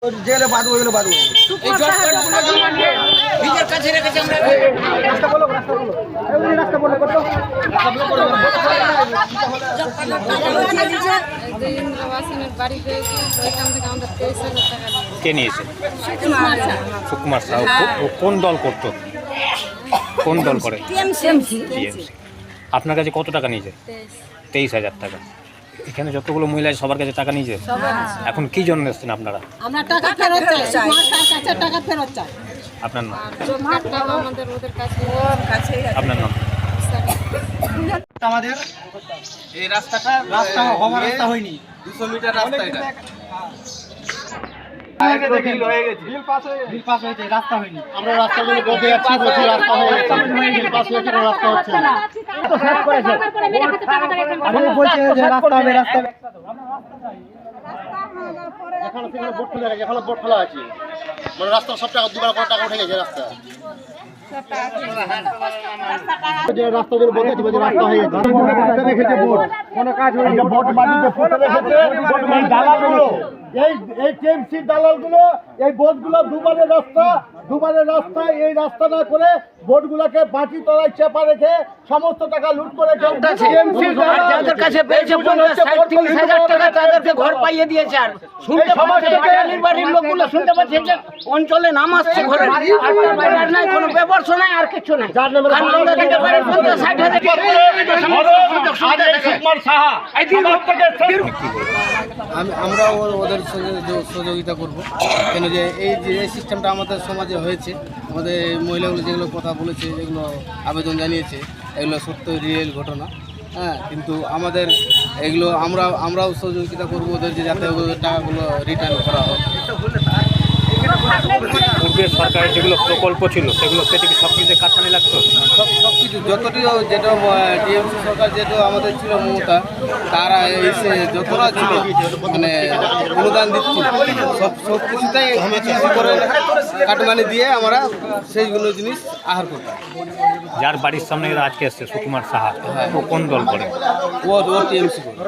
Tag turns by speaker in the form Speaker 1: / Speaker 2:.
Speaker 1: জেলে বাঁধবো, এগুলো বাঁধবো।
Speaker 2: এই জটগুলো নিজের কাছে রেখেছি আমরা।
Speaker 1: রাস্তা বলো, রাস্তা বলো, এই রাস্তা বলো, করতো রাস্তা বলো, করো।
Speaker 3: ইন্দ্রবাসনের বাড়ি পেয়েছি, ওইখান থেকে আমাদের 23,000 টাকা নিয়েছে।
Speaker 4: কে নিয়েছে? সুকুমার সাহু। ও কোন দল করতো? কোন দল করে?
Speaker 3: TMC।
Speaker 4: আপনার কাছে কত টাকা নিয়েছে? 23,000 টাকা। এখানে যতগুলো মহিলা আছে সবার কাছে টাকা নিয়েছে। এখন কি জন্য এসেছেন আপনারা?
Speaker 5: আমরা টাকা ফেরত চাই, মাস্টার কাছে টাকা ফেরত চাই।
Speaker 4: আপনার নাম?
Speaker 3: টাকাও আমাদের ওদের কাছে
Speaker 4: আপনার নাম?
Speaker 1: আমাদের
Speaker 2: এই রাস্তাটা
Speaker 1: রাস্তা হওয়ার রাস্তা হয়নি,
Speaker 2: 200 মিটার রাস্তা এটা।
Speaker 1: বিল পাস হয়েছে, রাস্তা হয়নি। আমরা রাস্তাগুলো বলতে যাচ্ছি, বলছি রাস্তা হয়ে গেছে, বিল পাস হয়েছে, রাস্তা হচ্ছে না। তো শেষ করেছে, আমি বলছি যে রাস্তা হবে, রাস্তা হবে। এখানে সেখানে বোট ফেলে গেছে, এখানে বোট ফেলা আছে, মানে রাস্তা সব টাকা দুবার করে টাকা উঠে গেছে। রাস্তা রাস্তাগুলো বলতে বলছে রাস্তা হয়ে গেছে, রেখেছে বোট, কোনো কাজ হয়নি। বোট মাটিতে ফুটে রেখেছে, এই দালালগুলো, এই টিএমসি দালালগুলো এই বোটগুলো দুবারের রাস্তা, এই রাস্তা না করে বোটগুলোকে বাটি তলায় চেপা রেখে সমস্ত টাকা লুট করে
Speaker 2: যাদের কাছে পেয়েছে 50-60-30,000 টাকা তাদেরকে ঘর পাইয়ে দিয়েছে। আর শুনতে পাচ্ছে বাড়ির বাড়ির লোকগুলো শুনতে পাচ্ছে যে অঞ্চলে নাম আসছে ঘরে, আর নাই কোনো ব্যবস্থা নাই, আর কিছু নাই।
Speaker 6: আমরা ওদের সঙ্গে সহযোগিতা করব, কেন যে এই যে সিস্টেমটা আমাদের সমাজে হয়েছে, আমাদের মহিলাগুলো যেগুলো কথা বলেছে, যেগুলো আবেদন জানিয়েছে, এগুলো সত্য রিয়েল ঘটনা। হ্যাঁ, কিন্তু আমাদের এগুলো আমরাও সহযোগিতা করব ওদের, যে যাতে ওদের টাকাগুলো রিটার্ন করা হয়।
Speaker 4: পূর্বের সরকারের যেগুলো প্রকল্প ছিল সেগুলো পেতে কি সব কিছু কাটছানি লাগতো?
Speaker 6: সব কিছু যতটিও যেটা টিএমসি সরকার যেটা আমাদের ছিল মমতা, তারা এসে যতটা ছিল মানে অনুদান দিচ্ছিল, সব কিছুটাই বেশি করে কাটমানি দিয়ে আমরা সেইগুলো জিনিস আহার করতাম।
Speaker 4: যার বাড়ির সামনে এরা আজকে এসছে সুকুমার সাহা, ও কোন দল করে?
Speaker 6: ও টিএমসি করে।